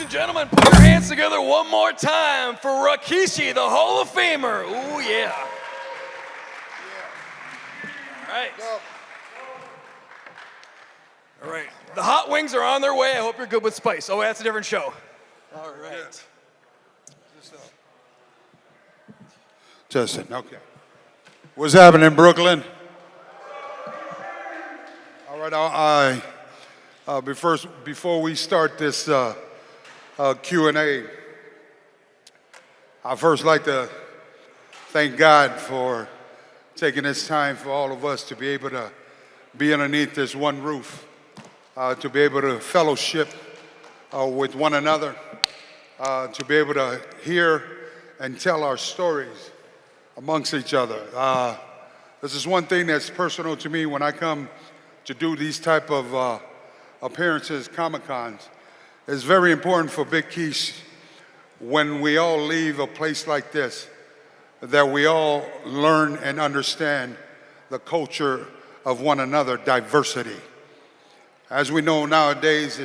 and gentlemen, put your hands together one more time for Rikishi, the Hall of Famer. Ooh, yeah. All right. All right. The hot wings are on their way. I hope you're good with spice. Oh, that's a different show. All right. Justin, okay. What's happening, Brooklyn? All right, before we start this Q&A, I first like to thank God for taking this time for all of us to be able to be underneath this one roof, to be able to fellowship with one another, to be able to hear and tell our stories amongst each other. This is one thing that's personal to me when I come to do these type of appearances, Comic-Cons. It's very important for Big Keish when we all leave a place like this that we all learn and understand the culture of one another, diversity. As we know nowadays,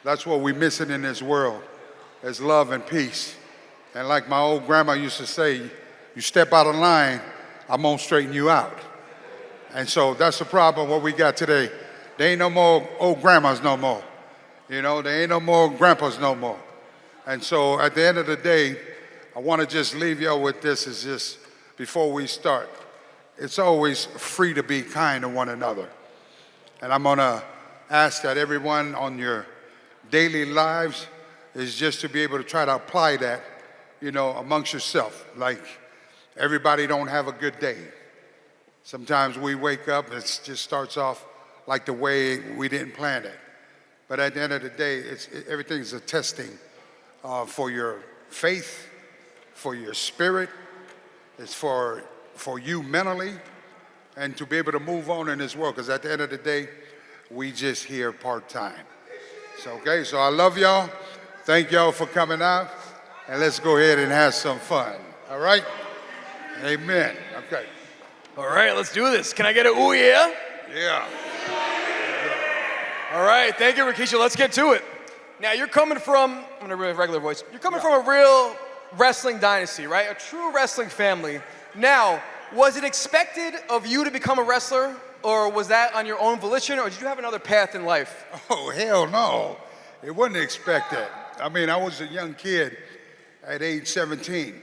that's what we're missing in this world, is love and peace. And like my old grandma used to say, you step out of line, I'm gonna straighten you out. And so that's the problem, what we got today. There ain't no more old grandmas no more. You know, there ain't no more grandpas no more. And so at the end of the day, I wanna just leave y'all with this, is just, before we start, it's always free to be kind to one another. And I'm gonna ask that everyone on your daily lives is just to be able to try to apply that, you know, amongst yourself. Like, everybody don't have a good day. Sometimes we wake up and it just starts off like the way we didn't plan it. But at the end of the day, everything's a testing for your faith, for your spirit. It's for you mentally, and to be able to move on in this world. Because at the end of the day, we just here part-time. So, okay, so I love y'all. Thank y'all for coming out. And let's go ahead and have some fun. All right? Amen. Okay. All right, let's do this. Can I get a ooh yeah? Yeah. All right, thank you, Rikishi. Let's get to it. Now, you're coming from, I'm gonna a regular voice. You're coming from a real wrestling dynasty, right? A true wrestling family. Now, was it expected of you to become a wrestler, or was that on your own volition, or did you have another path in life? Oh, hell no. It wasn't expected. I mean, I was a young kid at age 17.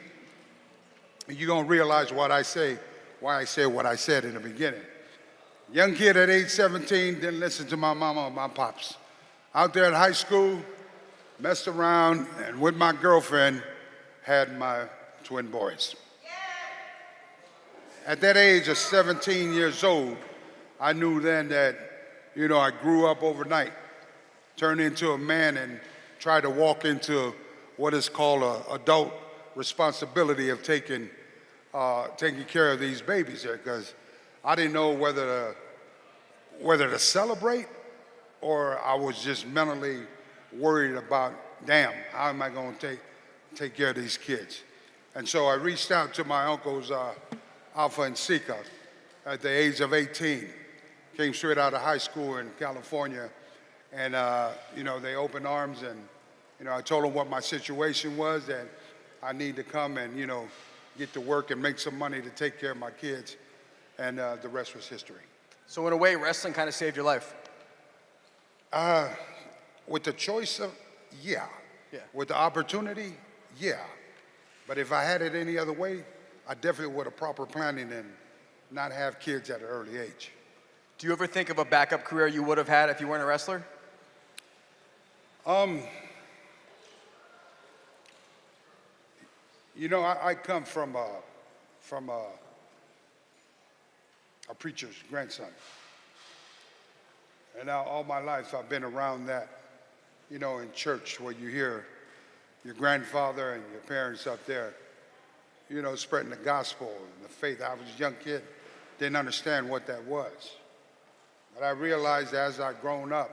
You're gonna realize why I said what I said in the beginning. Young kid at age 17, didn't listen to my mama or my pops. Out there in high school, messed around, and with my girlfriend, had my twin boys. At that age of 17 years old, I knew then that, you know, I grew up overnight, turned into a man and tried to walk into what is called an adult responsibility of taking care of these babies here, because I didn't know whether to celebrate, or I was just mentally worried about, damn, how am I going to take care of these kids? And so I reached out to my uncles, Alpha and Sika, at the age of 18. Came straight out of high school in California, and you know, they opened arms, and you know, I told them what my situation was, that I need to come and, you know, get to work and make some money to take care of my kids, and the rest was history. So in a way, wrestling kind of saved your life. With the choice of, yeah. Yeah. With the opportunity, yeah. But if I had it any other way, I definitely would have proper planning and not have kids at an early age. Do you ever think of a backup career you would have had if you weren't a wrestler? You know, I come from a preacher's grandson. And now all my life I've been around that, you know, in church where you hear your grandfather and your parents up there, you know, spreading the gospel and the faith. I was a young kid, didn't understand what that was. But I realized as I've grown up,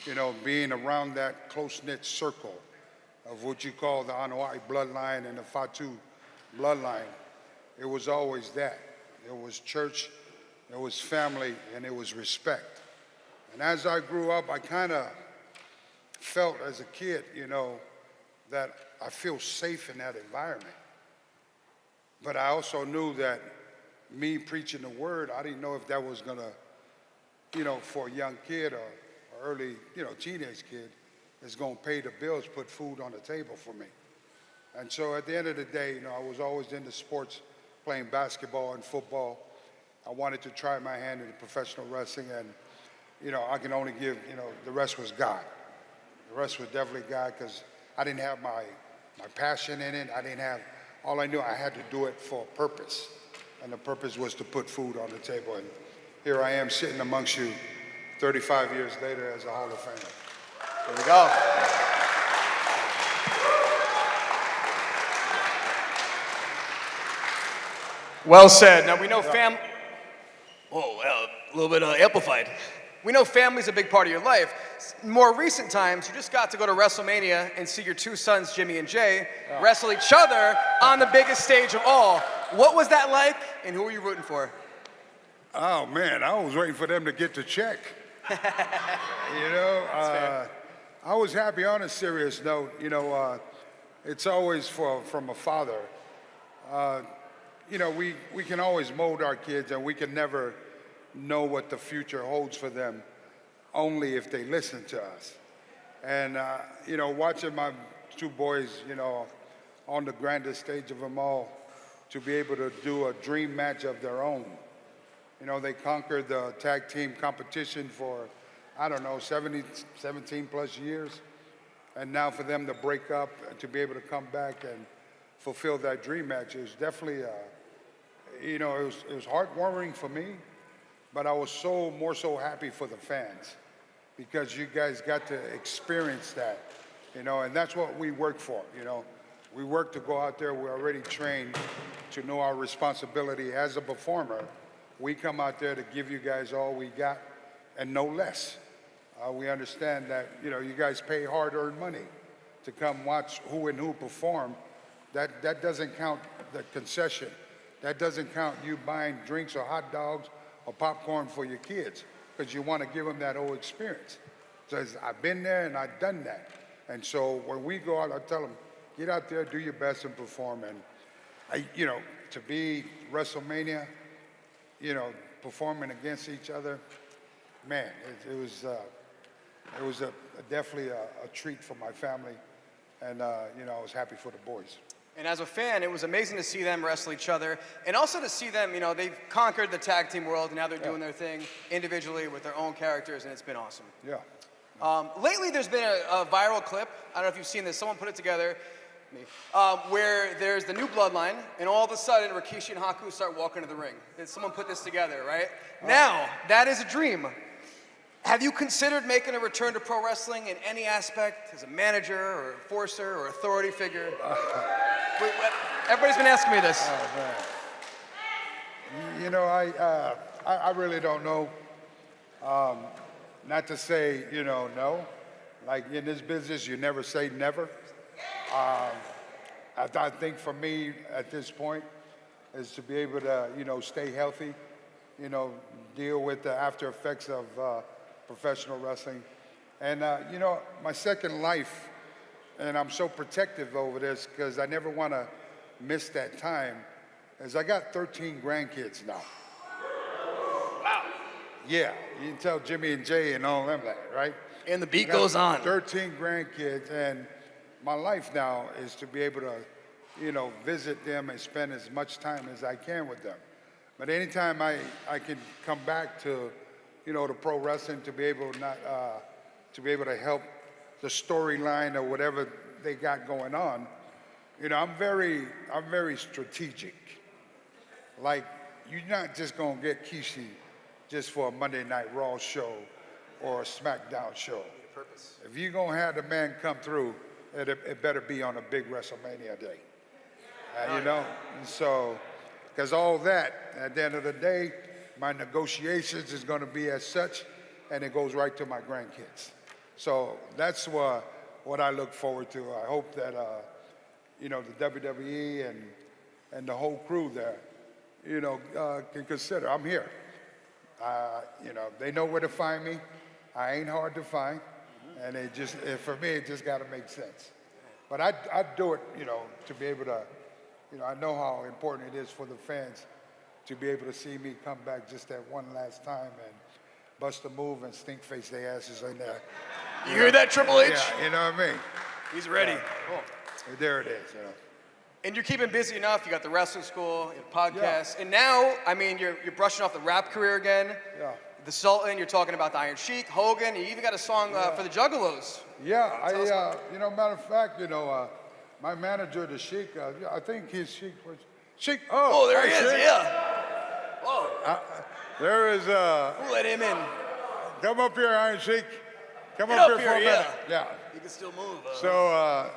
you know, being around that close-knit circle of what you call the Anuai bloodline and the Fatu bloodline, it was always that. It was church, it was family, and it was respect. And as I grew up, I kind of felt as a kid, that I feel safe in that environment. But I also knew that me preaching the word, I didn't know if that was gonna, for a young kid or early, teenage kid, is gonna pay the bills, put food on the table for me. And so at the end of the day, I was always into sports, playing basketball and football. I wanted to try my hand in professional wrestling, and I can only give, the rest was God. The rest was definitely God, because I didn't have my passion in it. All I knew, I had to do it for a purpose. And the purpose was to put food on the table. And here I am sitting amongst you 35 years later as a Hall of Famer. There we go. Well said. Now we know Oh, well, a little bit amplified. We know family's a big part of your life. More recent times, you just got to go to Wrestlemania and see your two sons, Jimmy and Jay, wrestle each other on the biggest stage of all. What was that like, and who were you rooting for? Oh, man, I was waiting for them to get the check. I was happy. On a serious note, it's always from a father. We can always mold our kids, and we can never know what the future holds for them only if they listen to us. And, watching my two boys, on the grandest stage of them all, to be able to do a dream match of their own. They conquered the tag team competition for, 17 plus years. And now for them to break up and to be able to come back and fulfill that dream match is definitely, it was heartwarming for me, but I was more so happy for the fans, because you guys got to experience that, and that's what we work for, We work to go out there, we're already trained to know our responsibility as a performer. We come out there to give you guys all we got and no less. We understand that, you guys pay hard-earned money to come watch who perform. That doesn't count the concession. That doesn't count you buying drinks or hot dogs or popcorn for your kids, because you want to give them that whole experience. So I've been there and I've done that. And so when we go out, I tell them, get out there, do your best and perform. And to be WrestleMania, performing against each other, man, it was definitely a treat for my family. And, I was happy for the boys. And as a fan, it was amazing to see them wrestle each other, and also to see them, they've conquered the tag team world, and now they're doing their thing individually with their own characters, and it's been awesome. Yeah. Lately, there's been a viral clip, I don't know if you've seen this, someone put it together, where there's the new bloodline, and all of a sudden, Rikishi and Haku start walking to the ring. And someone put this together, right? Now, that is a dream. Have you considered making a return to pro wrestling in any aspect, as a manager or enforcer or authority figure? Everybody's been asking me this. Oh, man. I really don't know. Not to say, no. Like in this business, you never say never. I think for me at this point is to be able to, stay healthy, deal with the after effects of professional wrestling. And, my second life, and I'm so protective over this because I never want to miss that time, is I got 13 grandkids now. Wow. Yeah, you can tell Jimmy and Jay and all them that, right? And the beat goes on. 13 grandkids, and my life now is to be able to, visit them and spend as much time as I can with them. But anytime I can come back to, the pro wrestling to be able to help the storyline or whatever they got going on, I'm very strategic. Like, you're not just gonna get Kishi just for a Monday Night Raw show or a SmackDown show. Purpose. If you're gonna have the man come through, it better be on a big WrestleMania day. And so, because all that, at the end of the day, my negotiations is gonna be as such, and it goes right to my grandkids. So that's what I look forward to. I hope that, the WWE and the whole crew there, can consider. I'm here. They know where to find me. I ain't hard to find. And for me, it just got to make sense. But I'd do it, to be able to, I know how important it is for the fans to be able to see me come back just that one last time and bust a move and stink face their asses in there. You hear that, Triple H? Yeah, you know what I mean? He's ready. Cool. There it is, And you're keeping busy enough. You got the wrestling school, you have podcasts, and now, I mean, you're brushing off the rap career again. Yeah. The Sultan. You're talking about the Iron Sheik, Hogan. You even got a song for the Juggalos. Yeah, matter of fact, my manager, the Sheik, I think his Sheik was Sheik. Oh, there he is. Sheik. Yeah. Whoa. There is. Who let him in? Come up here, Iron Sheik. Come Get up up here for a here, minute. Yeah. You can still move. So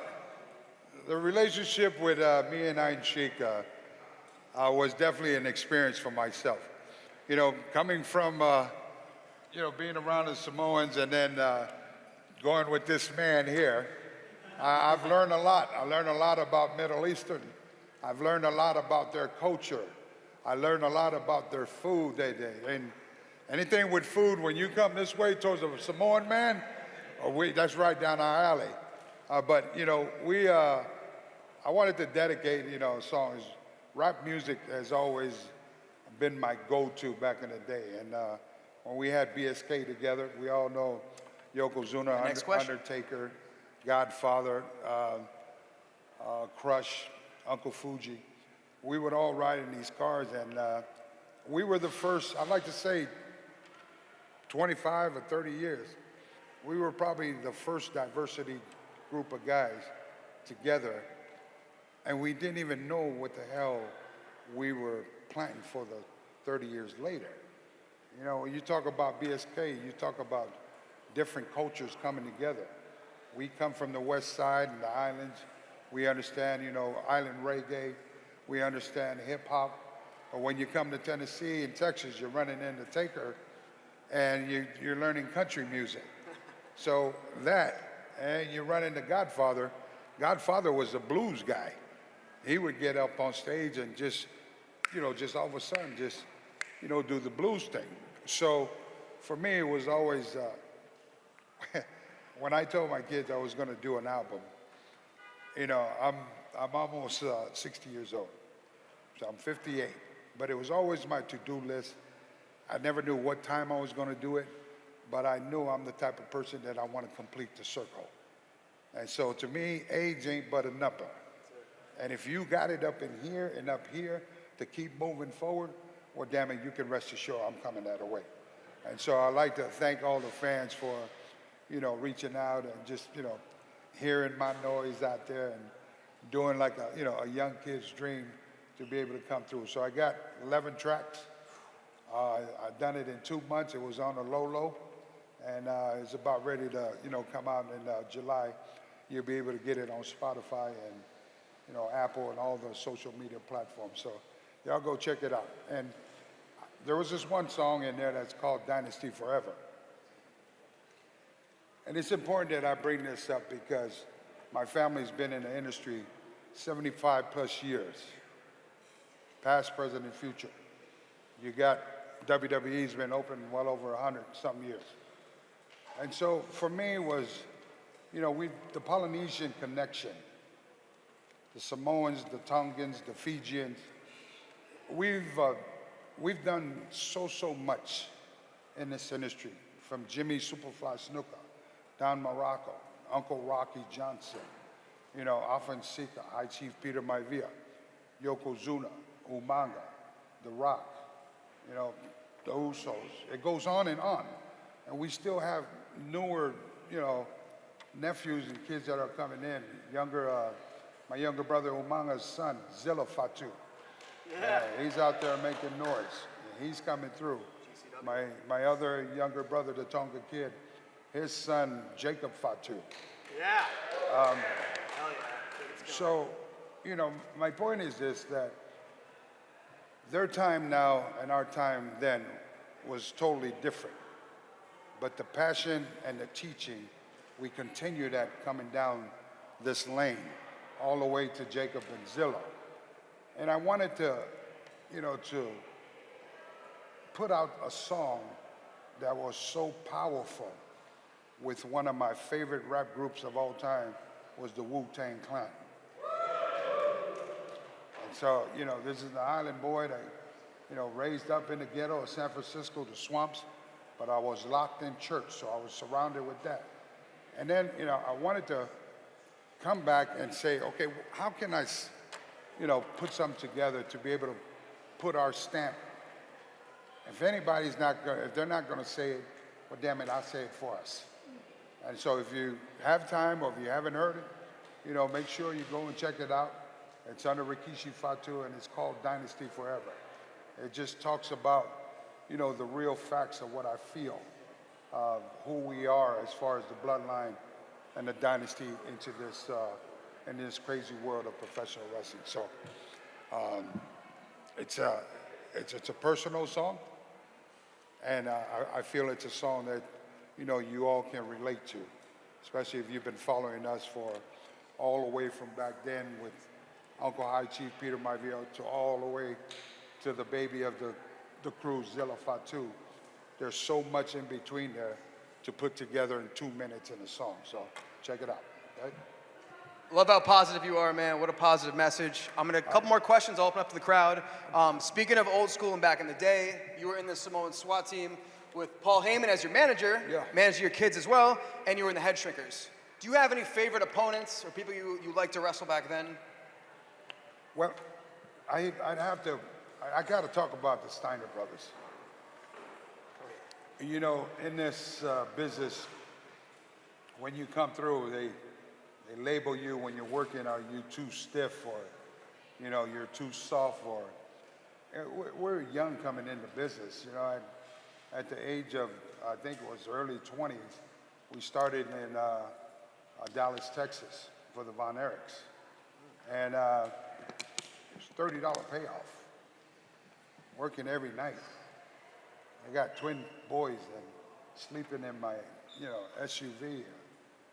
the relationship with me and Iron Sheik was definitely an experience for myself. Coming from, being around the Samoans and then going with this man here, I've learned a lot. I learned a lot about Middle Eastern. I've learned a lot about their culture. I learned a lot about their food. And anything with food, when you come this way towards a Samoan man, that's right down our alley. But I wanted to dedicate, songs. Rap music has always been my go-to back in the day. And when we had BSK together, we all know Yokozuna, Undertaker, Godfather, Crush, Uncle Fuji. We would all ride in these cars, and we were the first, I'd like to say 25 or 30 years, we were probably the first diversity group of guys together, and we didn't even know what the hell we were planting for the 30 years later. When you talk about BSK, you talk about different cultures coming together. We come from the West Side and the islands. We understand, island reggae. We understand hip hop. But when you come to Tennessee and Texas, you're running into Taker and you're learning country music. So and you run into Godfather. Godfather was a blues guy. He would get up on stage and just all of a sudden do the blues thing. So for me, it was always, when I told my kids I was going to do an album, I'm almost 60 years old. So I'm 58. But it was always my to-do list. I never knew what time I was going to do it, but I knew I'm the type of person that I want to complete the circle. And so to me, age ain't but a number. And if you got it up in here and up here to keep moving forward, well, damn it, you can rest assured I'm coming that way. And so I'd like to thank all the fans for, reaching out and just, hearing my noise out there and doing like a young kid's dream to be able to come through. So I got 11 tracks. I've done it in 2 months. It was on the low, and it's about ready to, come out in July. You'll be able to get it on Spotify and, Apple and all the social media platforms. So y'all go check it out. And there was this one song in there that's called Dynasty Forever. And it's important that I bring this up because my family's been in the industry 75 plus years, past, present, and future. You got WWE's been open well over 100-something years. And so for me it was, the Polynesian connection, the Samoans, the Tongans, the Fijians, we've done so much in this industry, from Jimmy Superfly Snuka, Don Morocco, Uncle Rocky Johnson, Afan Sika, High Chief Peter Maivia, Yokozuna, Umanga, The Rock, the Usos. It goes on. And we still have newer, nephews and kids that are coming in. My younger brother Umanga's son, Zilla Fatu. Yeah, he's out there making noise. He's coming through. My other younger brother, the Tonga kid, his son, Jacob Fatu. Yeah. Hell yeah. So, my point is this, that their time now and our time then was totally different. But the passion and the teaching, we continue that coming down this lane, all the way to Jacob and Zilla. And I wanted to, to put out a song that was so powerful with one of my favorite rap groups of all time was the Wu-Tang Clan. And so, this is the island boy that, raised up in the ghetto of San Francisco, the swamps, but I was locked in church, so I was surrounded with that. And then, I wanted to come back and say, okay, how can I, put something together to be able to put our stamp. If anybody's not going, if they're not going to say it, well, damn it, I'll say it for us. And so if you have time or if you haven't heard it, make sure you go and check it out. It's under Rikishi Fatu and it's called Dynasty Forever. It just talks about, the real facts of what I feel, who we are as far as the bloodline and the dynasty into this, in this crazy world of professional wrestling. So it's a personal song, and I feel it's a song that, you all can relate to, especially if you've been following us for all the way from back then with Uncle High Chief Peter Maivia to all the way to the baby of the crew, Zilla Fatu. There's so much in between there to put together in 2 minutes in a song. So check it out. Right? Love how positive you are, man. What a positive message. I'm gonna, a couple more questions. I'll open up to the crowd. Speaking of old school and back in the day, you were in the Samoan SWAT team with Paul Heyman as your manager, managing your kids as well, and you were in the Head Shrinkers. Do you have any favorite opponents or people you liked to wrestle back then? Well, I got to talk about the Steiner brothers. In this business, when you come through, they label you when you're working, are you too stiff or, you're too soft or, we're young coming into business. At the age of, I think it was early 20s, we started in Dallas, Texas for the Von Erichs. And it was $30 payoff, working every night. I got twin boys and sleeping in my, SUV.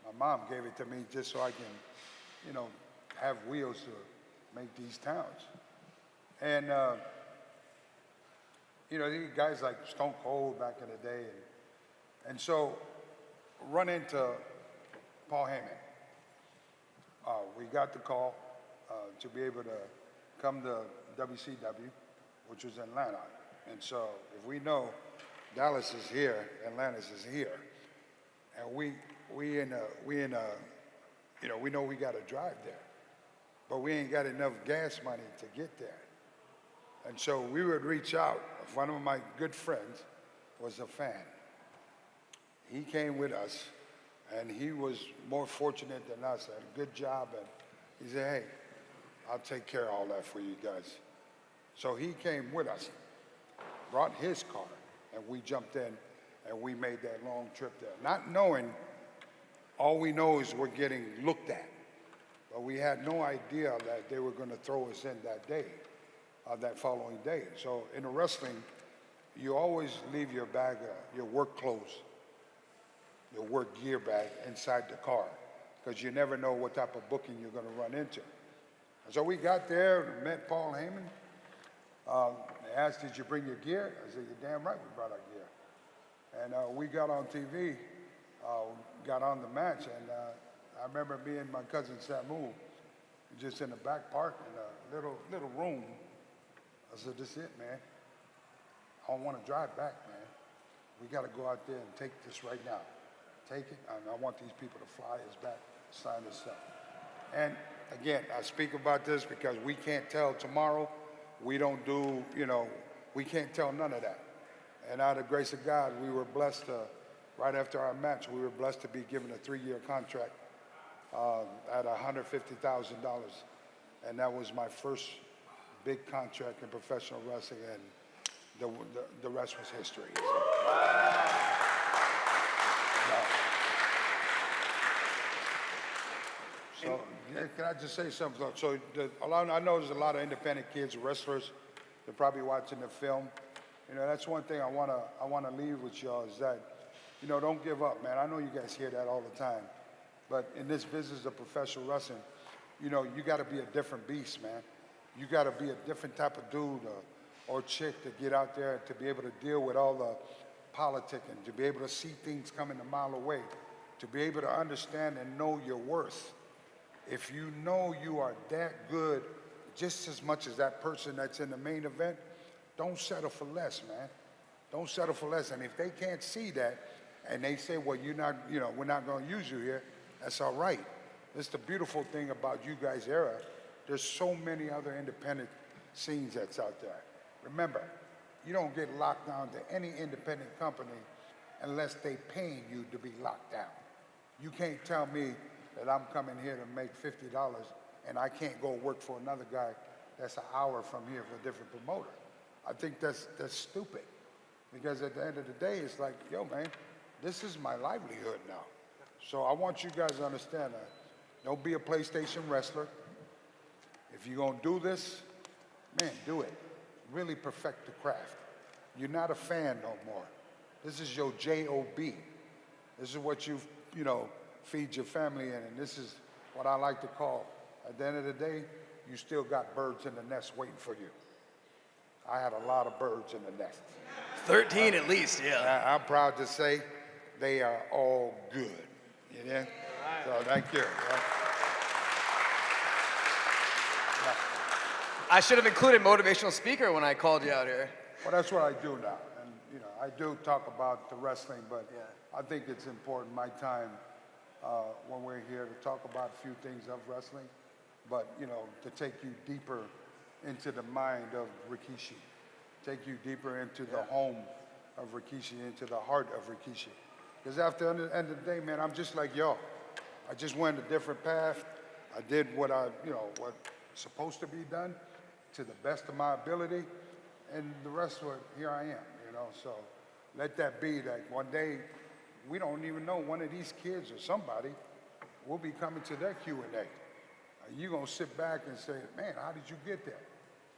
My mom gave it to me just so I can, have wheels to make these towns. And, these guys like Stone Cold back in the day. And so run into Paul Heyman. We got the call to be able to come to WCW, which was in Atlanta. And so if we know Dallas is here, Atlantis is here, and we know we got to drive there, but we ain't got enough gas money to get there. And so we would reach out. One of my good friends was a fan. He came with us, and he was more fortunate than us, had a good job, and he said, hey, I'll take care of all that for you guys. So he came with us, brought his car, and we jumped in, and we made that long trip there. Not knowing, all we know is we're getting looked at. But we had no idea that they were going to throw us in that day, that following day. So in wrestling, you always leave your bag, your work clothes, your work gear bag inside the car, because you never know what type of booking you're going to run into. And so we got there and met Paul Heyman. They asked, did you bring your gear? I said, you're damn right we brought our gear. And we got on TV, got on the match, and I remember me and my cousin Samu just in the back park in a little room. I said, this is it, man. I don't want to drive back, man. We got to go out there and take this right now. Take it, and I want these people to fly us back, sign this up. And again, I speak about this because we can't tell tomorrow. We don't do, we can't tell none of that. And out of the grace of God, we were blessed to, right after our match, we were blessed to be given a 3-year contract at $150,000. And that was my first big contract in professional wrestling, and the rest was history. So, So can I just say something? So I know there's a lot of independent kids, wrestlers, they're probably watching the film. That's one thing I wanna leave with y'all is that, don't give up, man. I know you guys hear that all the time, but in this business of professional wrestling, you gotta be a different beast, man. You gotta be a different type of dude or chick to get out there to be able to deal with all the politicking, to be able to see things coming a mile away. to be able to understand and know your worth. If you know you are that good, just as much as that person that's in the main event, don't settle for less, man. Don't settle for less. And if they can't see that, and they say, well, you're not, we're not going to use you here, that's all right. That's the beautiful thing about you guys' era. There's so many other independent scenes that's out there. Remember, you don't get locked down to any independent company unless they paying you to be locked down. You can't tell me that I'm coming here to make $50 and I can't go work for another guy that's an hour from here for a different promoter. I think that's stupid. Because at the end of the day, it's like, yo, man, this is my livelihood now. So I want you guys to understand that. Don't be a PlayStation wrestler. If you're going to do this, man, do it. Really perfect the craft. You're not a fan no more. This is your J-O-B. This is what you feed your family in, and this is what I like to call, at the end of the day, you still got birds in the nest waiting for you. I had a lot of birds in the nest. 13 at least, yeah. I'm proud to say they are all good. You know? So thank you. I should have included motivational speaker when I called you out here. Well, that's what I do now. And, I do talk about the wrestling, but I think it's important, my time, when we're here to talk about a few things of wrestling, but, to take you deeper into the mind of Rikishi, take you deeper into the home of Rikishi, into the heart of Rikishi. Because after the end of the day, man, I'm just like y'all. I just went a different path. I did what what's supposed to be done to the best of my ability, and the rest of it, here I am, So let that be that one day, we don't even know, one of these kids or somebody will be coming to their Q&A. You're going to sit back and say, man, how did you get there?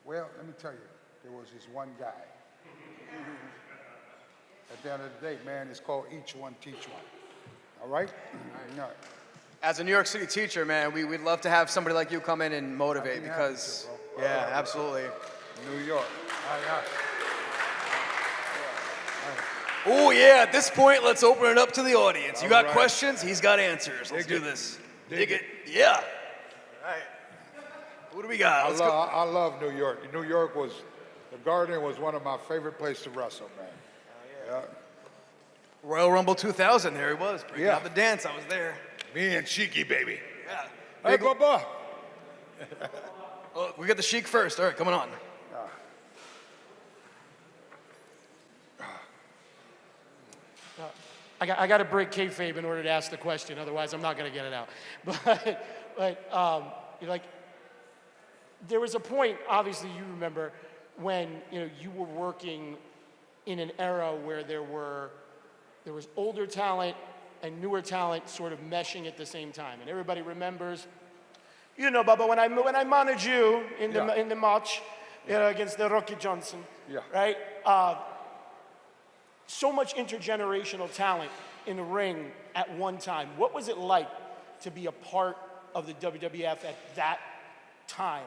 Well, let me tell you, there was this one guy. At the end of the day, man, it's called each one, teach one. All right? All right. As a New York City teacher, man, we'd love to have somebody like you come in and motivate because, yeah, absolutely. New York. Oh, yeah, at this point, let's open it up to the audience. You got questions? He's got answers. Let's do this. Dig it. Yeah. All right. What do we got? I love New York. New York the Garden was one of my favorite places to wrestle, man. Yeah. Royal Rumble 2000, there he was. Breaking out the dance, I was there. Me and Sheiky, baby. Yeah. Hey, Bubba. Oh, we got the Sheik first. All right, coming on. I got to break kayfabe in order to ask the question, otherwise I'm not going to get it out. But there was a point, obviously you remember, when you were working in an era where there was older talent and newer talent sort of meshing at the same time, and everybody remembers, Bubba, when I managed you in the match against the Rocky Johnson, right? So much intergenerational talent in the ring at one time. What was it like to be a part of the WWF at that time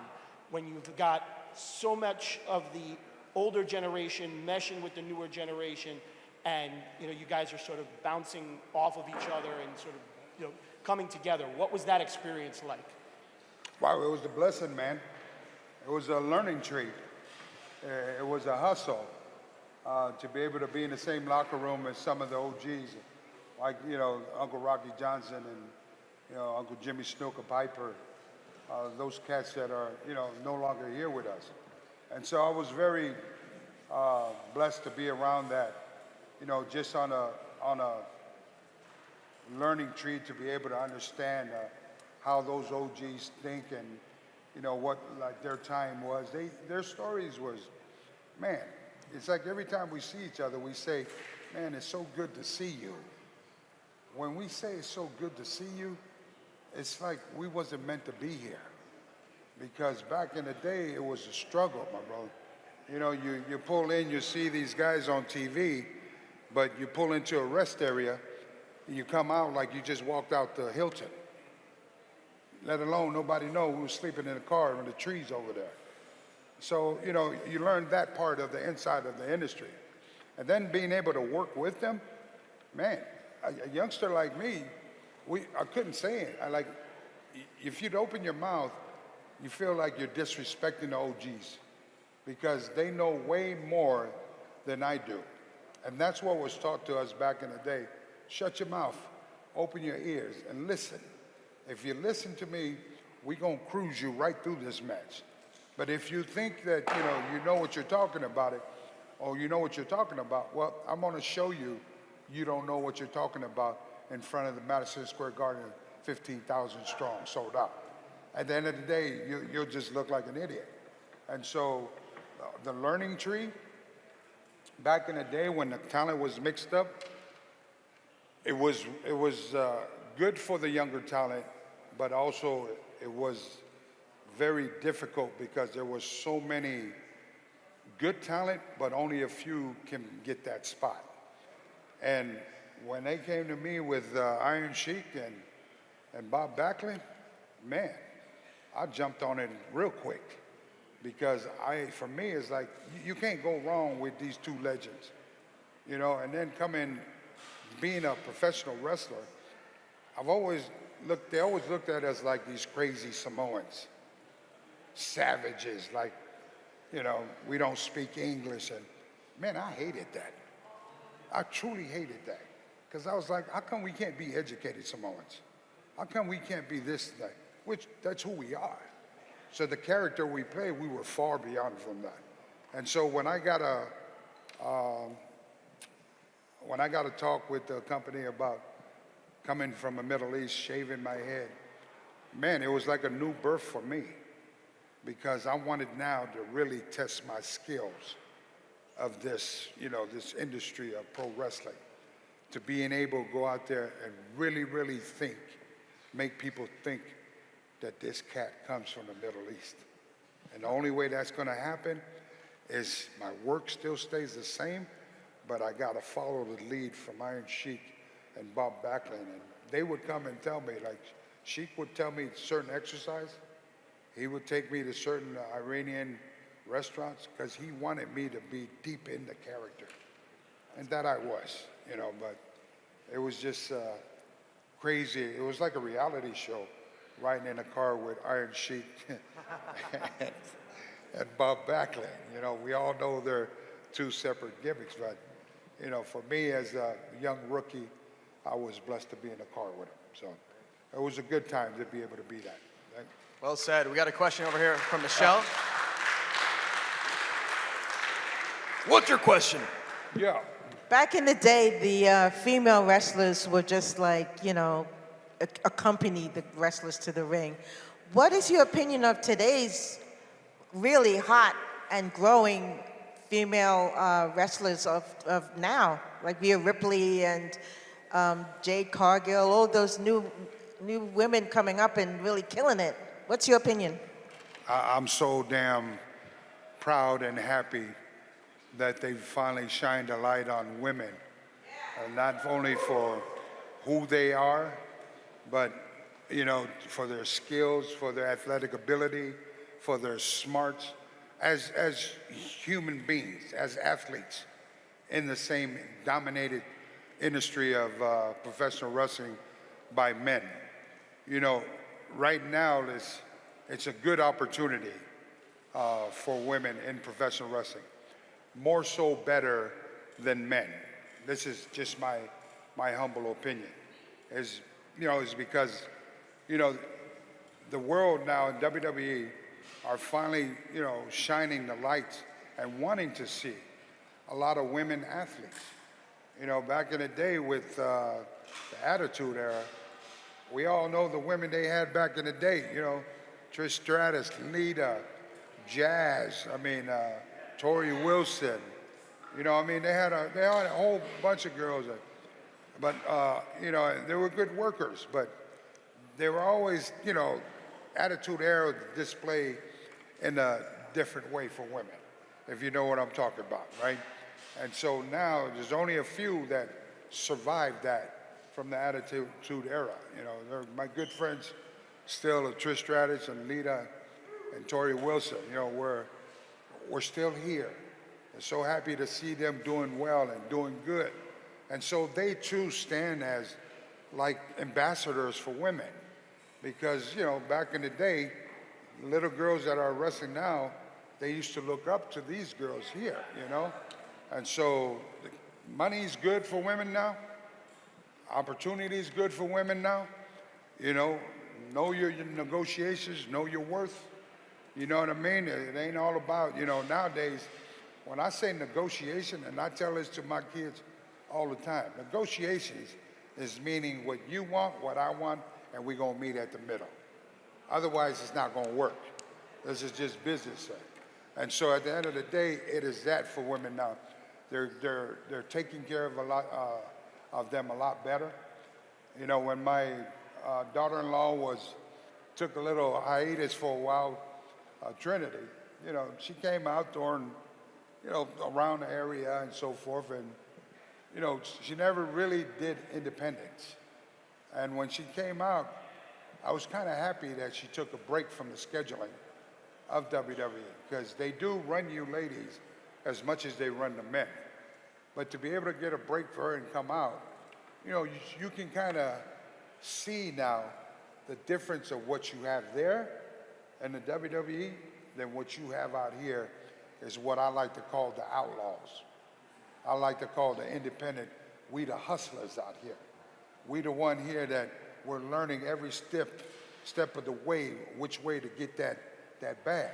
when you've got so much of the older generation meshing with the newer generation, and you guys are sort of bouncing off of each other and sort of coming together? What was that experience like? Wow, it was a blessing, man. It was a learning tree. It was a hustle. To be able to be in the same locker room as some of the OGs, like, Uncle Rocky Johnson and, Uncle Jimmy Snooker Piper, those cats that are, no longer here with us. And so I was very blessed to be around that, just on a learning tree, to be able to understand how those OGs think and, what their time was. Their stories was, man, it's like every time we see each other, we say, man, it's so good to see you. When we say it's so good to see you, it's like we wasn't meant to be here. Because back in the day, it was a struggle, my brother. You pull in, you see these guys on TV, but you pull into a rest area, and you come out like you just walked out the Hilton. Let alone nobody know who was sleeping in the car in the trees over there. So, you learn that part of the inside of the industry. And then being able to work with them, man, a youngster like me, I couldn't say it. If you'd open your mouth, you feel like you're disrespecting the OGs because they know way more than I do. And that's what was taught to us back in the day. Shut your mouth, open your ears, and listen. If you listen to me, we're gonna cruise you right through this match. But if you think that, you know what you're talking about it, or you know what you're talking about, well, I'm gonna show you you don't know what you're talking about in front of the Madison Square Garden, 15,000 strong, sold out. At the end of the day, you'll just look like an idiot. And so the learning tree, back in the day when the talent was mixed up, it was good for the younger talent, but also it was very difficult because there was so many good talent, but only a few can get that spot. And when they came to me with Iron Sheik and Bob Backlund, man, I jumped on it real quick because for me, it's like, you can't go wrong with these two legends, and then being a professional wrestler, they always looked at us like these crazy Samoans, savages, like, we don't speak English. And man, I hated that. I truly hated that. Because I was like, how come we can't be educated Samoans? How come we can't be this, that? Which, that's who we are. So the character we play, we were far beyond from that. And so when I got to talk with the company about coming from the Middle East, shaving my head, man, it was like a new birth for me because I wanted now to really test my skills of this, this industry of pro wrestling, to being able to go out there and really, really think, make people think that this cat comes from the Middle East. And the only way that's gonna happen is my work still stays the same, but I gotta follow the lead from Iron Sheik and Bob Backlund. And they would come and tell me, like, Sheik would tell me certain exercise. He would take me to certain Iranian restaurants because he wanted me to be deep in the character. And that I was, but it was just crazy. It was like a reality show, riding in a car with Iron Sheik and Bob Backlund. We all know they're two separate gimmicks, but, for me as a young rookie, I was blessed to be in the car with him. So it was a good time to be able to be that. Well said. We got a question over here from Michelle. What's your question? Yeah. Back in the day, the female wrestlers were just like, accompany the wrestlers to the ring. What is your opinion of today's really hot and growing female wrestlers of now, like Rhea Ripley and Jade Cargill, all those new women coming up and really killing it? What's your opinion? I'm so damn proud and happy that they finally shined a light on women, not only for who they are, but for their skills, for their athletic ability, for their smarts, as human beings, as athletes in the same dominated industry of professional wrestling by men. Right now it's a good opportunity for women in professional wrestling, more so better than men. This is just my humble opinion. Is because the world now in WWE are finally shining the lights and wanting to see a lot of women athletes. Back in the day with the Attitude Era, we all know the women they had back in the day. Trish Stratus, Lita, Jazz. Tori Wilson. They had a whole bunch of girls. But they were good workers. But they were always, Attitude Era display in a different way for women, if you know what I'm talking about, right? And so now there's only a few that survived that from the Attitude Era. They're my good friends still, Trish Stratus and Lita and Tori Wilson. We're still here. And so happy to see them doing well and doing good. And so they too stand as like ambassadors for women. Because, you know, back in the day, little girls that are wrestling now, they used to look up to these girls here, you know? And so money's good for women now. Opportunity's good for women now. You know your negotiations, know your worth. You know what I mean? It ain't all about, you know, nowadays, when I say negotiation, and I tell this to my kids all the time, negotiations is meaning what you want, what I want, and we're gonna meet at the middle. Otherwise, it's not gonna work. This is just business. And so at the end of the day, it is that for women now. They're taking care of a lot of them a lot better. You know, when my daughter-in-law took a little hiatus for a while, Trinity, you know, she came out during, you know, around the area and so forth, and, you know, she never really did independence. And when she came out, I was kind of happy that she took a break from the scheduling of WWE, because they do run you ladies as much as they run the men. But to be able to get a break for her and come out, you know, you can kind of see now the difference of what you have there in the WWE than what you have out here is what I like to call the outlaws. I like to call the independent, we the hustlers out here. We the one here that we're learning every step of the way, which way to get that bag.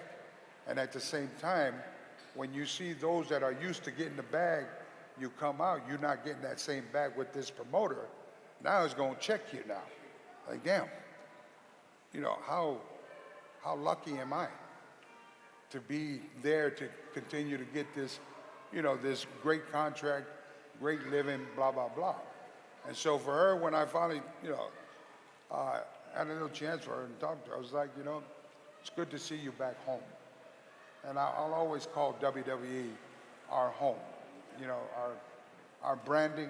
And at the same time, when you see those that are used to getting the bag, you come out, you're not getting that same bag with this promoter. Now it's gonna check you now. Like, damn, you know, how lucky am I to be there to continue to get this, you know, this great contract, great living, blah, blah, blah. And so for her, when I finally, you know, had a little chance for her and talked to her, I was like, you know, it's good to see you back home. And I'll always call WWE our home. You know, our branding,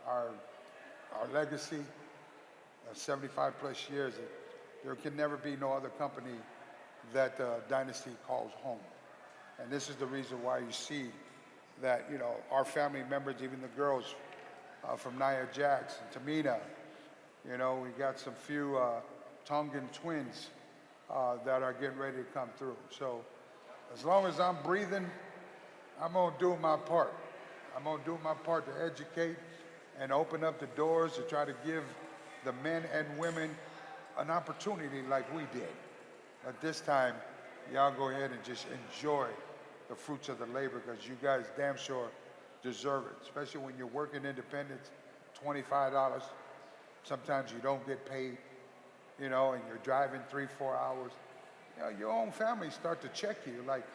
our legacy, 75 plus years, there can never be no other company that Dynasty calls home. And this is the reason why you see that, you know, our family members, even the girls from Nia Jax and Tamina, you know, we got some few Tongan twins that are getting ready to come through. So as long as I'm breathing, I'm gonna do my part. I'm gonna do my part to educate and open up the doors to try to give the men and women an opportunity like we did. But this time, y'all go ahead and just enjoy the fruits of the labor, because you guys damn sure deserve it, especially when you're working independent, $25. Sometimes you don't get paid, you know, and you're driving 3-4 hours. You know, your own family start to check you like,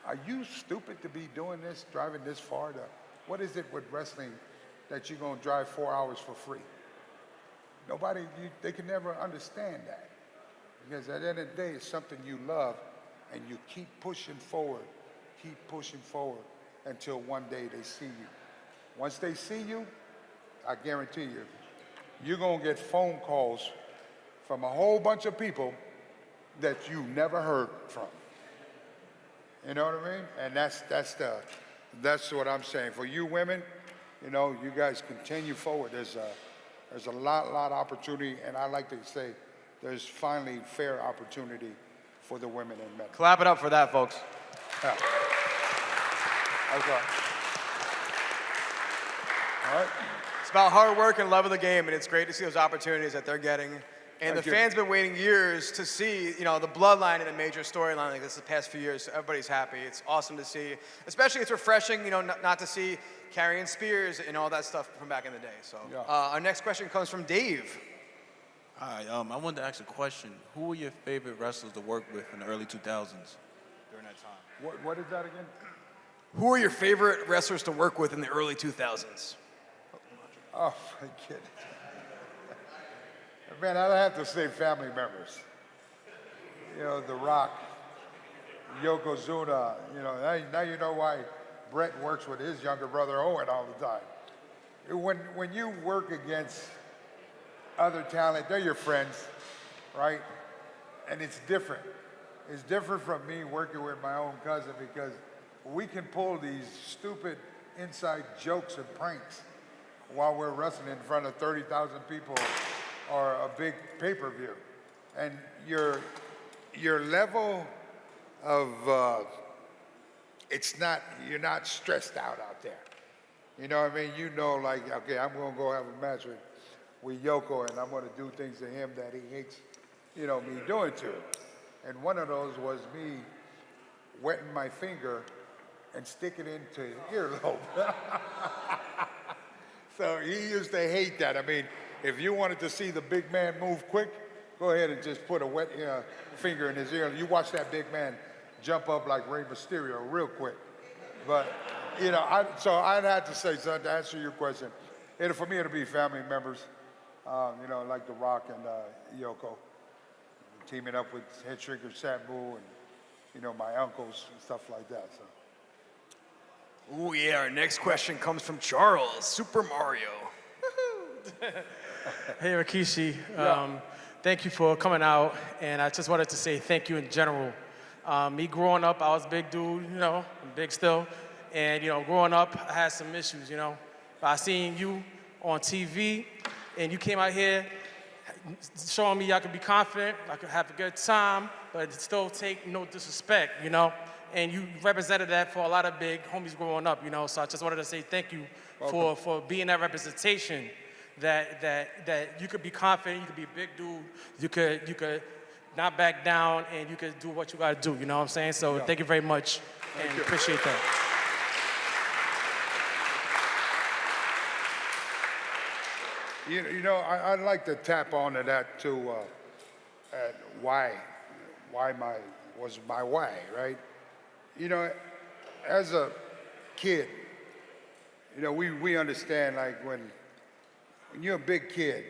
are you stupid to be doing this, driving this far? What is it with wrestling that you're gonna drive 4 hours for free? Nobody, they can never understand that. Because at the end of the day, it's something you love, and you keep pushing forward until one day they see you. Once they see you, I guarantee you, you're gonna get phone calls from a whole bunch of people that you never heard from. You know what I mean? And that's what I'm saying. For you women, you know, you guys continue forward. There's a lot of opportunity, and I like to say there's finally fair opportunity for the women and men. Clap it up for that, folks. Yeah. Okay. All right. It's about hard work and love of the game, and it's great to see those opportunities that they're getting. And Thank the you. fans been waiting years to see, you know, the bloodline in a major storyline like this the past few years. So everybody's happy. It's awesome to see. Especially it's refreshing, you know, not to see carrying spears and all that stuff from back in the day. So Yeah. Our next question comes from Dave. Hi, I wanted to ask a question. Who were your favorite wrestlers to work with in the early 2000s during that time? What is that again? Who are your favorite wrestlers to work with in the early 2000s? Oh, my goodness. Man, I'd have to say family members. You know, The Rock, Yokozuna, you know, now you know why Brett works with his younger brother Owen all the time. When you work against other talent, they're your friends, right? And it's different. It's different from me working with my own cousin, because we can pull these stupid inside jokes and pranks while we're wrestling in front of 30,000 people or a big pay-per-view. And your level of, you're not stressed out there. You know what I mean? You know, like, okay, I'm gonna go have a match with Yoko and I'm gonna do things to him that he hates, me doing to him. And one of those was me wetting my finger and sticking it into his earlobe. So he used to hate that. I mean, if you wanted to see the big man move quick, go ahead and just put a wet finger in his ear. You watch that big man jump up like Rey Mysterio real quick. But, so I'd have to say, son, to answer your question, for me, it'll be family members, like The Rock and Yoko, teaming up with Head Shrinker Sabu and, my uncles and stuff like that. So. Oh yeah, our next question comes from Charles, Super Mario. Hey, Rikishi. Thank you for coming out, and I just wanted to say thank you in general. Me growing up, I was a big dude, I'm big still, and growing up, I had some issues, But I seen you on TV, and you came out here showing me I could be confident, I could have a good time, but still take no disrespect, And you represented that for a lot of big homies growing up, So I just wanted to say thank you for being that representation. That you could be confident, you could be a big dude, you could not back down, and you could do what you gotta do. You know what I'm saying? So thank you very much, and appreciate that. I'd like to tap onto that too. Why was my why, right? As a kid, we understand, like when you're a big kid,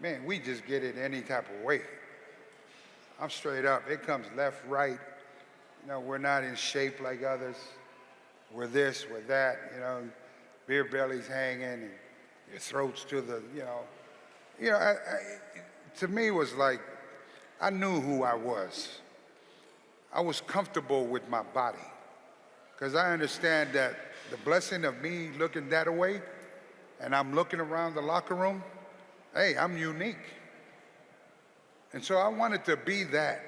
man, we just get it any type of way. I'm straight up. It comes left, right. We're not in shape like others. We're this, we're that, beer bellies hanging and your throats to the, to me it was like, I knew who I was. I was comfortable with my body. Because I understand that the blessing of me looking that way, and I'm looking around the locker room, hey, I'm unique. And so I wanted to be that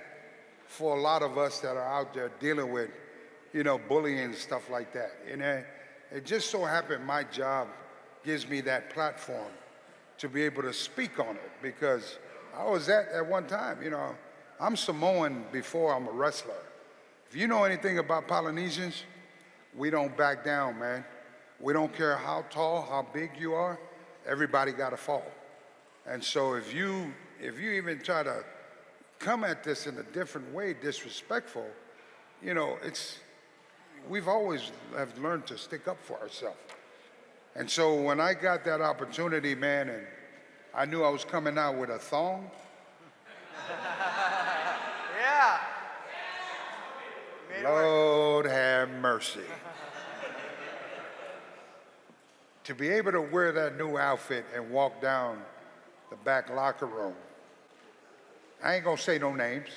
for a lot of us that are out there dealing with, bullying and stuff like that. And it just so happened my job gives me that platform to be able to speak on it, because I was at one time, I'm Samoan before I'm a wrestler. If you know anything about Polynesians, we don't back down, man. We don't care how tall, how big you are, everybody got to fall. And so if you even try to come at this in a different way, disrespectful, we've always have learned to stick up for ourselves. And so when I got that opportunity, man, and I knew I was coming out with a thong. Yeah. Lord have mercy. To be able to wear that new outfit and walk down the back locker room, I ain't gonna say no names.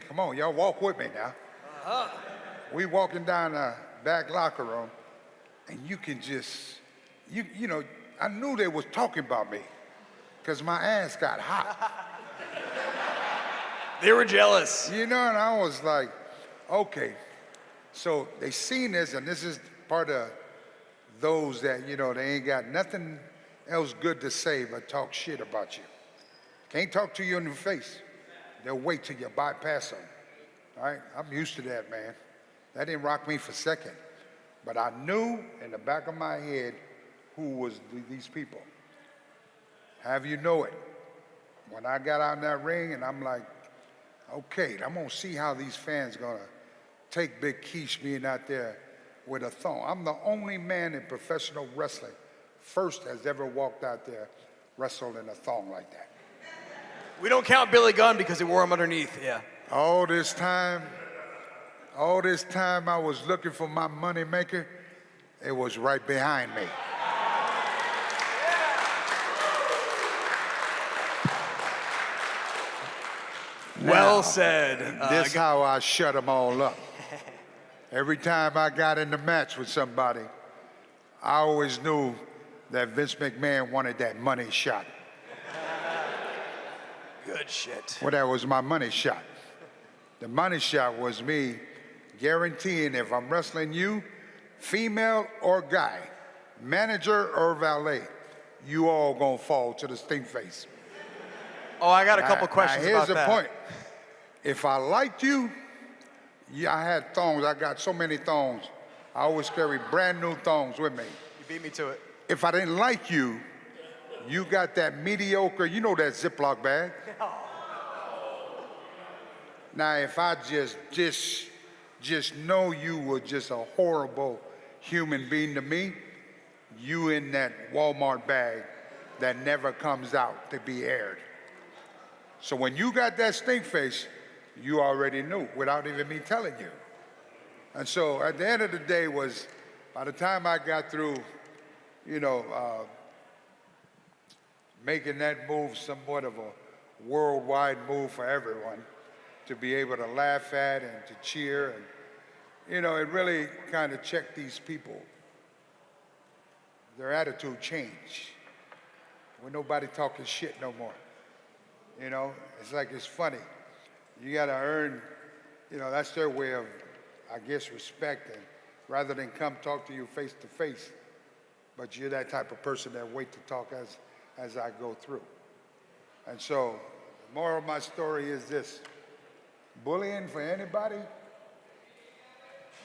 Come on, y'all walk with me now. We walking down the back locker room, and you can just, I knew they was talking about me, because my ass got hot. They were jealous. And I was like, okay. So they seen this, and this is part of those that, they ain't got nothing else good to say but talk shit about you. Can't talk to you in the face. They'll wait till you bypass them. All right? I'm used to that, man. That didn't rock me for a second. But I knew in the back of my head who was these people. Have you know it? When I got out in that ring and I'm like, okay, I'm gonna see how these fans gonna take Big Keish being out there with a thong. I'm the only man in professional wrestling first has ever walked out there wrestled in a thong like that. We don't count Billy Gunn because he wore them underneath, yeah. All this time I was looking for my money maker, it was right behind me. Well said. This how I shut them all up. Every time I got in the match with somebody, I always knew that Vince McMahon wanted that money shot. Good shit. Well, that was my money shot. The money shot was me guaranteeing if I'm wrestling you, female or guy, manager or valet, you all gonna fall to the stink face. Oh, I got a couple questions here's about the that. point. If I liked you, yeah, I had thongs. I got so many thongs. I always carry brand new thongs with me. You beat me to it. If I didn't like you, you got that mediocre, you know that Ziploc bag. Now, if I just know you were just a horrible human being to me, you in that Walmart bag that never comes out to be aired. So when you got that stink face, you already knew without even me telling you. And so at the end of the day was, by the time I got through, you know, making that move somewhat of a worldwide move for everyone, to be able to laugh at and to cheer, and you know, it really kind of checked these people. Their attitude changed. When nobody talking shit no more. You know, it's like it's funny. You gotta earn, you know, that's their way of, I guess, respect, and rather than come talk to you face to face, but you're that type of person that wait to talk as I go through. And so, the moral of my story is this: bullying for anybody,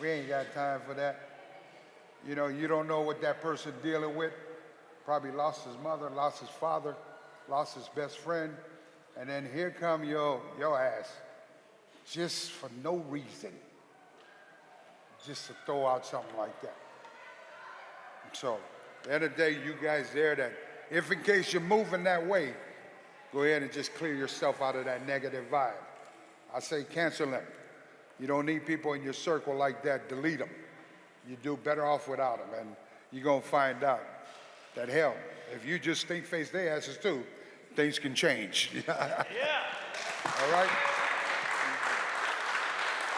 we ain't got time for that. You know, you don't know what that person dealing with. Probably lost his mother, lost his father, lost his best friend, and then here come your ass, just for no reason, just to throw out something like that. So, at the end of the day, you guys there that, if in case you're moving that way, go ahead and just clear yourself out of that negative vibe. I say cancel them. You don't need people in your circle like that, delete them. You do better off without them, and you're gonna find out that hell, if you just stink face their asses too, things can change. Yeah. All right?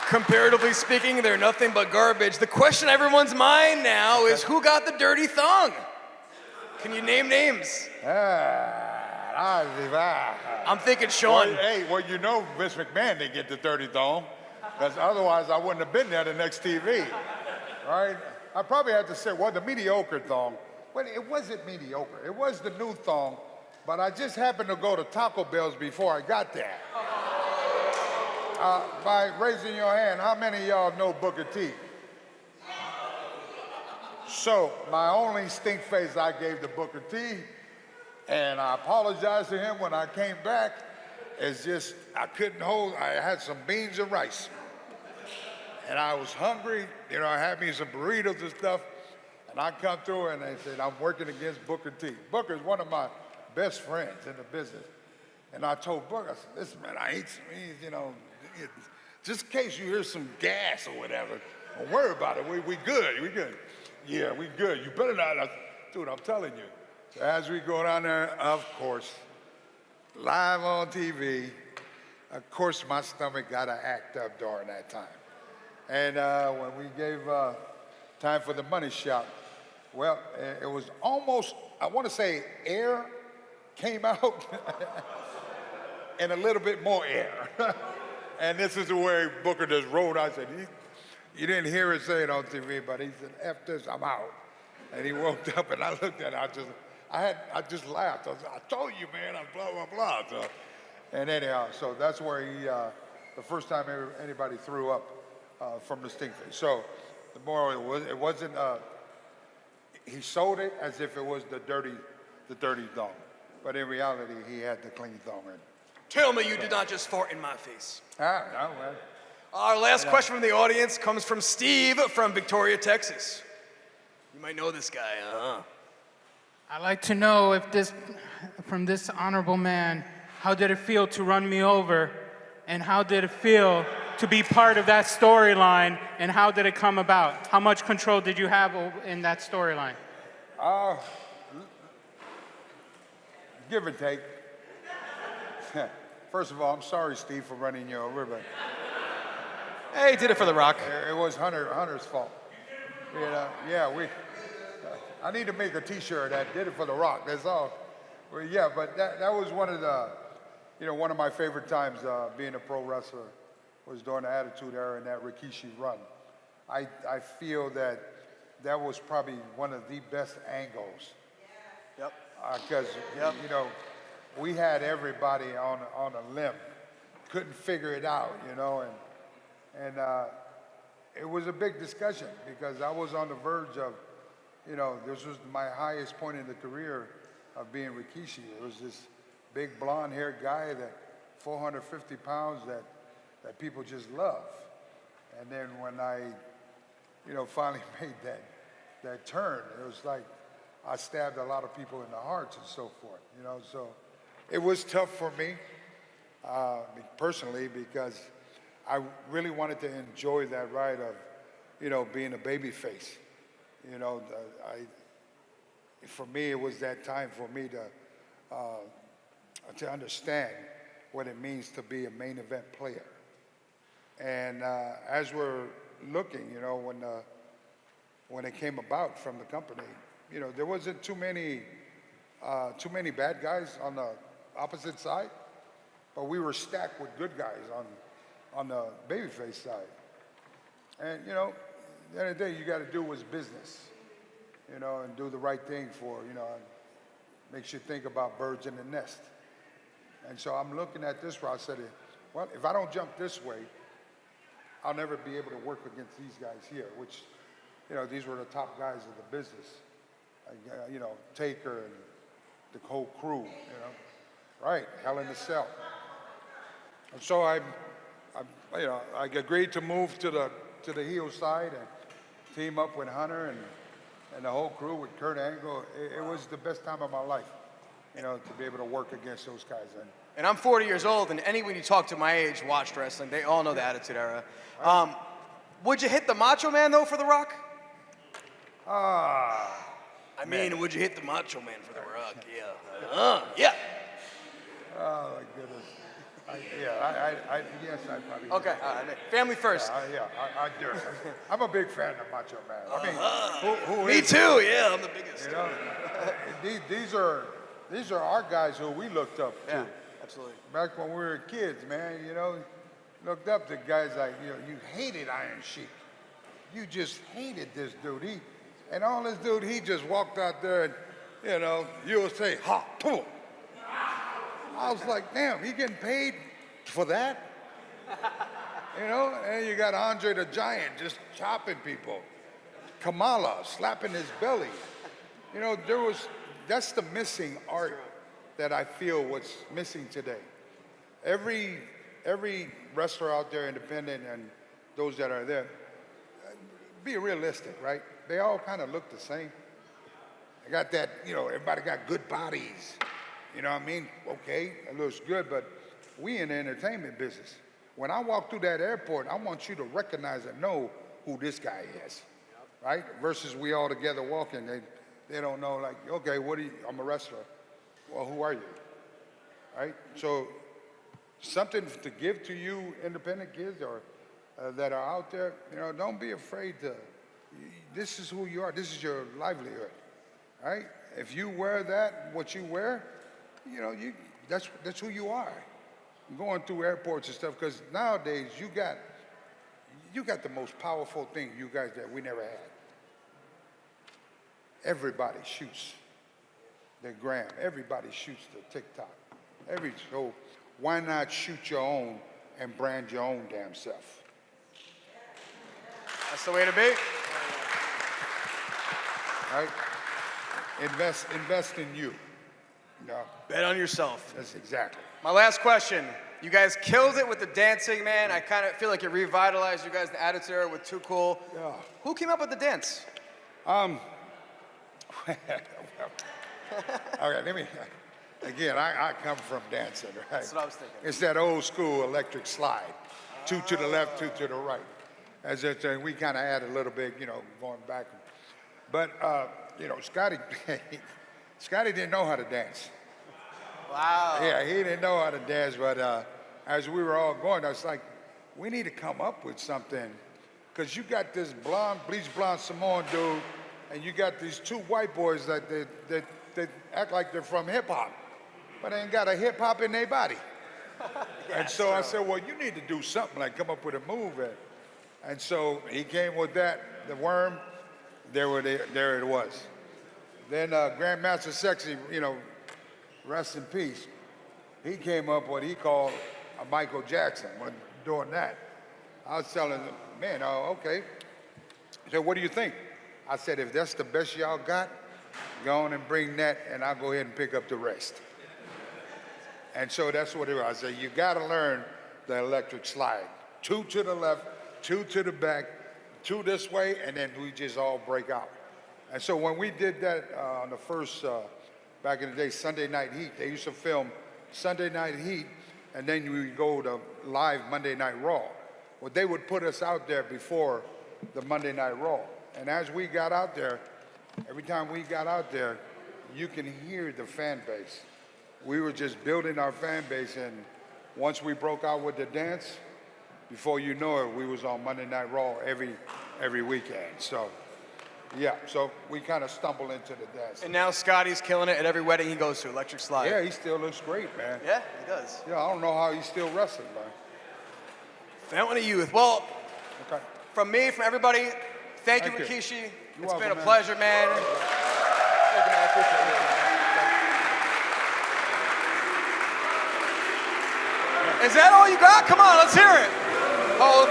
Comparatively speaking, they're nothing but garbage. The question on everyone's mind now is, who got the dirty thong? Can you name names? I'm thinking Sean. Well, you know Vince McMahon didn't get the dirty thong, because otherwise I wouldn't have been there the next TV, right? I probably had to say, well, the mediocre thong. Well, it wasn't mediocre. It was the new thong, but I just happened to go to Taco Bell's before I got there. By raising your hand, how many of y'all know Booker T? So my only stink face I gave to Booker T, and I apologized to him when I came back, is just I couldn't hold, I had some beans and rice. And I was hungry, you know, I had me some burritos and stuff, and I come through and they said, I'm working against Booker T. Booker's one of my best friends in the business. And I told Booker, I said, listen, man, I ate some, you know, just in case you hear some gas or whatever, don't worry about it, we good, we good. Yeah, we good, you better not, dude, I'm telling you. So as we go down there, of course, live on TV, of course my stomach got to act up during that time. And when we gave time for the money shot, well, it was almost, I want to say air came out and a little bit more air. And this is the way Booker just rolled. I said, you didn't hear it say it on TV, but he said, F this, I'm out. And he woke up and I looked at it, I just laughed. I said, I told you, man, I'm blah, blah, blah. So, and anyhow, so that's where he, the first time anybody threw up from the stink face. So the moral, it wasn't, he sold it as if it was the dirty thong. But in reality, he had the clean thong in. Tell me you did not just fart in my face. No, well. Our last question from the audience comes from Steve from Victoria, Texas. You might know this guy, huh? I'd like to know if from this honorable man, how did it feel to run me over? And how did it feel to be part of that storyline? And how did it come about? How much control did you have in that storyline? Give or take. First of all, I'm sorry, Steve, for running you over, but Hey, he did it for The Rock. it was Hunter's fault. You know, yeah, I need to make a T-shirt that did it for The Rock. That's all. Well, yeah, but that was one of the, one of my favorite times being a pro wrestler was during the Attitude Era and that Rikishi run. I feel that was probably one of the best angles. Yep. Because we had everybody on a limb, couldn't figure it out, and it was a big discussion because I was on the verge of, this was my highest point in the career of being Rikishi. It was this big blonde-haired guy that 450 pounds that people just love. And then when I, finally made that turn, it was like I stabbed a lot of people in the hearts and so forth, So it was tough for me personally because I really wanted to enjoy that ride of, being a baby face. For me, it was that time for me to understand what it means to be a main event player. And as we're looking, when it came about from the company, there wasn't too many bad guys on the opposite side, but we were stacked with good guys on the babyface side. And at the end of the day, you got to do what's business, and do the right thing for, makes you think about birds in the nest. And so I'm looking at this where I said, well, if I don't jump this way, I'll never be able to work against these guys here, which, these were the top guys of the business. Taker and the whole crew, right, Hell in a Cell. And so I agreed to move to the heel side and team up with Hunter and the whole crew with Kurt Angle. It was the best time of my life, to be able to work against those guys. And I'm 40 years old, and anyone you talk to my age watched wrestling. They all know the Attitude Era. Would you hit the Macho Man, though, for The Rock? Would you hit the Macho Man for The Rock? Yeah. Yeah. Oh, my goodness. Yes, I probably Okay, family first. I do. I'm a big fan of Macho Man. Who Me is too, yeah, I'm the biggest. These are our guys who we looked up to. Yeah, absolutely. Back when we were kids, man, looked up to guys like, you hated Iron Sheik. You just hated this dude. And all this dude, he just walked out there and, you'll say, ha, boom. I was like, damn, he getting paid for that? And you got Andre the Giant just chopping people. Kamala slapping his belly. That's the missing art that I feel what's missing today. Every wrestler out there, independent, and those that are there, be realistic, right? They all kind of look the same. I got that, everybody got good bodies. You know what I mean? Okay, it looks good, but we in the entertainment business. When I walk through that airport, I want you to recognize and know who this guy is, right? Versus we all together walking, they don't know, like, okay, I'm a wrestler. Well, who are you, right? So something to give to you independent kids or that are out there, don't be afraid this is who you are. This is your livelihood, right? If you wear what you wear, that's who you are. Going through airports and stuff, because nowadays you got the most powerful thing, you guys, that we never had. Everybody shoots their gram. Everybody shoots the TikTok. So why not shoot your own and brand your own damn self? That's the way to be. Right? Invest in you. Bet on yourself. That's exactly. My last question. You guys killed it with the dancing, man. I kind of feel like it revitalized you guys, the Attitude Era with Too Cool. Yeah. Who came up with the dance? Okay, again, I come from dancing, right? That's what I was thinking. It's that old school electric slide. Two to the left, two to the right. As it, we kind of add a little bit, going back. But, Scotty didn't know how to dance. Wow. Yeah, he didn't know how to dance, but as we were all going, I was like, we need to come up with something. Because you got this bleach blonde Samoan dude and you got these two white boys that they act like they're from hip hop, but they ain't got a hip hop in their body. And so I said, well, you need to do something, like come up with a move. And so he came with that, the worm, there it was. Then Grandmaster Sexy, you know, rest in peace, he came up with what he called a Michael Jackson when doing that. I was telling him, man, okay. He said, what do you think? I said, if that's the best y'all got, go on and bring that, and I'll go ahead and pick up the rest. And so that's what it was. I said, you gotta learn the electric slide. 2 to the left, 2 to the back, 2 this way, and then we just all break out. And so when we did that on the first, back in the day, Sunday Night Heat, they used to film Sunday Night Heat, and then we go to live Monday Night Raw. Well, they would put us out there before the Monday Night Raw. And as we got out there, every time we got out there, you can hear the fan base. We were just building our fan base, and once we broke out with the dance, before you know it, we was on Monday Night Raw every weekend. So, yeah, so we kind of stumbled into the dance. And now Scotty's killing it at every wedding he goes to, electric slide. Yeah, he still looks great, man. Yeah, he does. Yeah, I don't know how he's still wrestling, man. Fountain of Youth. Well, Okay. from me, from everybody, thank you, Thank you. Rikishi. You're It's been welcome, a man. pleasure, man. Thank you, man. I appreciate it. Is that all you got? Come on, let's hear it. Hall of